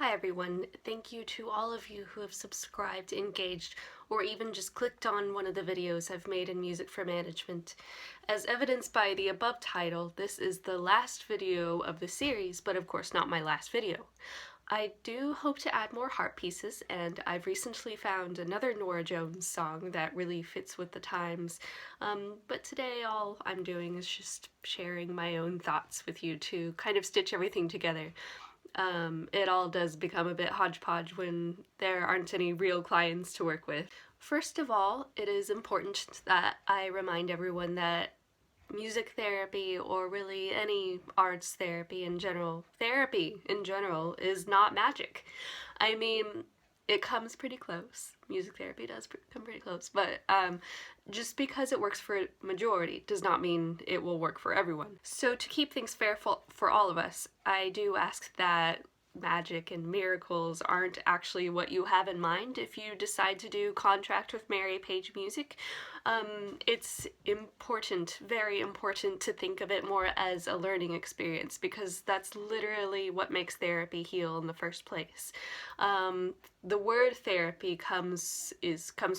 Hi everyone, thank you to all of you who have subscribed, engaged, or even just clicked on one of the videos I've made in Music for Management. As evidenced by the above title, this is the last video of the series, but of course not my last video. I do hope to add more heart pieces, and I've recently found another Norah Jones song that really fits with the times, but today all I'm doing is just sharing my own thoughts with you to kind of stitch everything together. It all does become a bit hodgepodge when there aren't any real clients to work with. First of all, it is important that I remind everyone that music therapy, or really any arts therapy in general, is not magic. I mean, it comes pretty close. Music therapy does come pretty close, but just because it works for a majority does not mean it will work for everyone. So to keep things fair for all of us, I do ask that magic and miracles aren't actually what you have in mind if you decide to do Contract with Mary Page Music. It's important, very important, to think of it more as a learning experience, because that's literally what makes therapy heal in the first place. The word therapy comes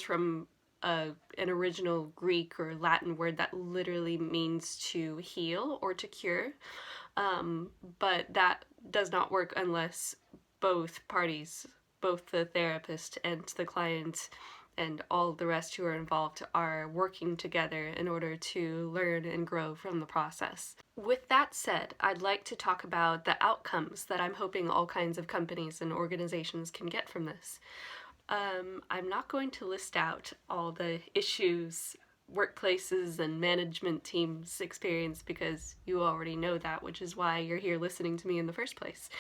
from an original Greek or Latin word that literally means to heal or to cure, but that does not work unless both parties, both the therapist and the client and all the rest who are involved, are working together in order to learn and grow from the process. With that said, I'd like to talk about the outcomes that I'm hoping all kinds of companies and organizations can get from this. I'm not going to list out all the issues workplaces and management teams experience, because you already know that, which is why you're here listening to me in the first place.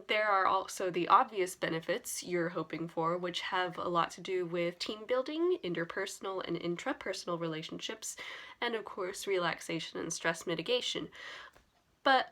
There are also the obvious benefits you're hoping for, which have a lot to do with team building, interpersonal and intrapersonal relationships, and of course relaxation and stress mitigation. But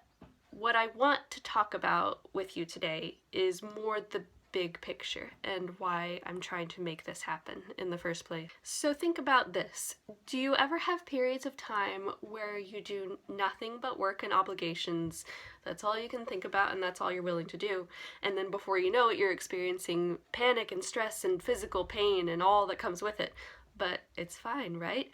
what I want to talk about with you today is more the big picture and why I'm trying to make this happen in the first place. So think about this. Do you ever have periods of time where you do nothing but work and obligations? That's all you can think about and that's all you're willing to do. And then before you know it, you're experiencing panic and stress and physical pain and all that comes with it. But it's fine, right?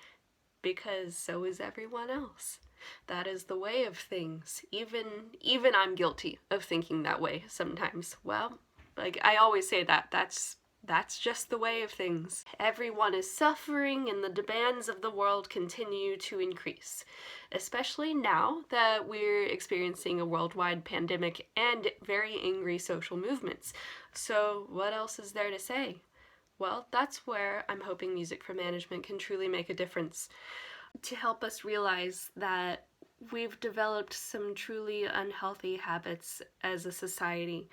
Because so is everyone else. That is the way of things. Even I'm guilty of thinking that way sometimes. Well, like I always say that's just the way of things. Everyone is suffering and the demands of the world continue to increase, especially now that we're experiencing a worldwide pandemic and very angry social movements. So what else is there to say? Well, that's where I'm hoping Music for Management can truly make a difference, to help us realize that we've developed some truly unhealthy habits as a society,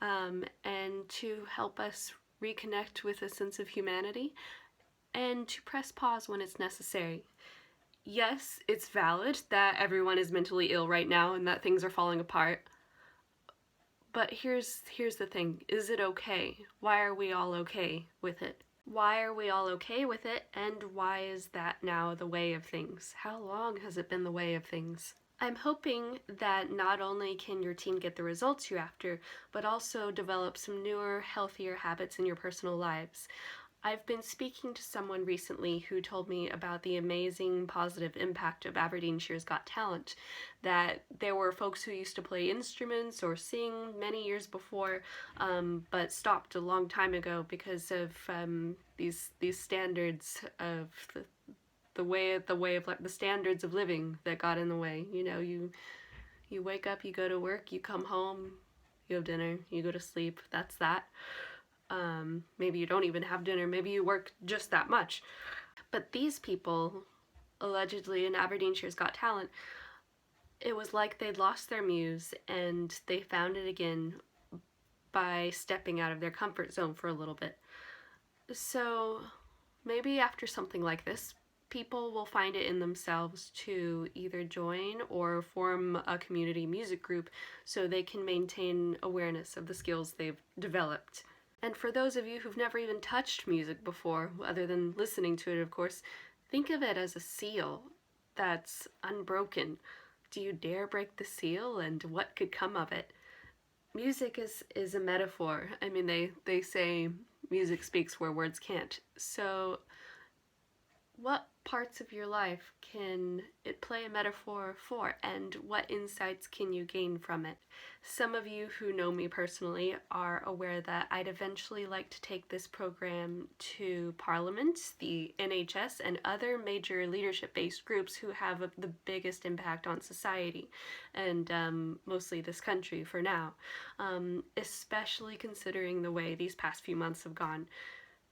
and to help us reconnect with a sense of humanity and to press pause when it's necessary. Yes, it's valid that everyone is mentally ill right now and that things are falling apart, but here's the thing. Is it okay? Why are we all okay with it? Why are we all okay with it, and why is that now the way of things? How long has it been the way of things? I'm hoping that not only can your team get the results you're after, but also develop some newer, healthier habits in your personal lives. I've been speaking to someone recently who told me about the amazing positive impact of Aberdeenshire's Got Talent, that there were folks who used to play instruments or sing many years before, but stopped a long time ago because of these standards of the standards of living that got in the way. You know, you wake up, you go to work, you come home, you have dinner, you go to sleep. That's that. Maybe you don't even have dinner, maybe you work just that much. But these people, allegedly in Aberdeenshire's Got Talent, it was like they'd lost their muse and they found it again by stepping out of their comfort zone for a little bit. So maybe after something like this, people will find it in themselves to either join or form a community music group so they can maintain awareness of the skills they've developed. And for those of you who've never even touched music before, other than listening to it, of course, think of it as a seal that's unbroken. Do you dare break the seal, and what could come of it? music is a metaphor. I mean, they say music speaks where words can't. So what parts of your life can it play a metaphor for, and what insights can you gain from it? Some of you who know me personally are aware that I'd eventually like to take this program to Parliament, the NHS, and other major leadership-based groups who have the biggest impact on society, and mostly this country for now, especially considering the way these past few months have gone.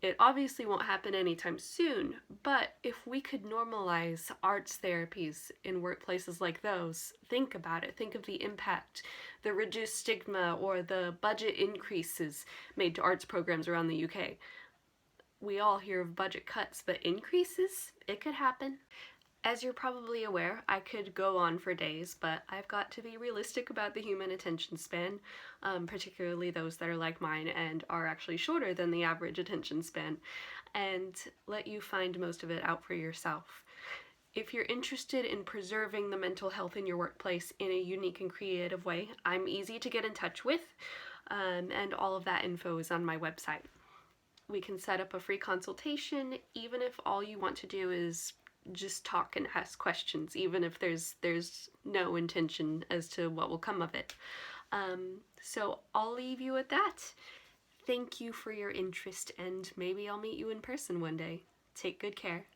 It obviously won't happen anytime soon, but if we could normalize arts therapies in workplaces like those, think about it. Think of the impact, the reduced stigma, or the budget increases made to arts programs around the UK. We all hear of budget cuts, but increases? It could happen. As you're probably aware, I could go on for days, but I've got to be realistic about the human attention span, particularly those that are like mine and are actually shorter than the average attention span, and let you find most of it out for yourself. If you're interested in preserving the mental health in your workplace in a unique and creative way, I'm easy to get in touch with, and all of that info is on my website. We can set up a free consultation, even if all you want to do is just talk and ask questions, even if there's no intention as to what will come of it. So I'll leave you at that. Thank you for your interest, and maybe I'll meet you in person one day. Take good care.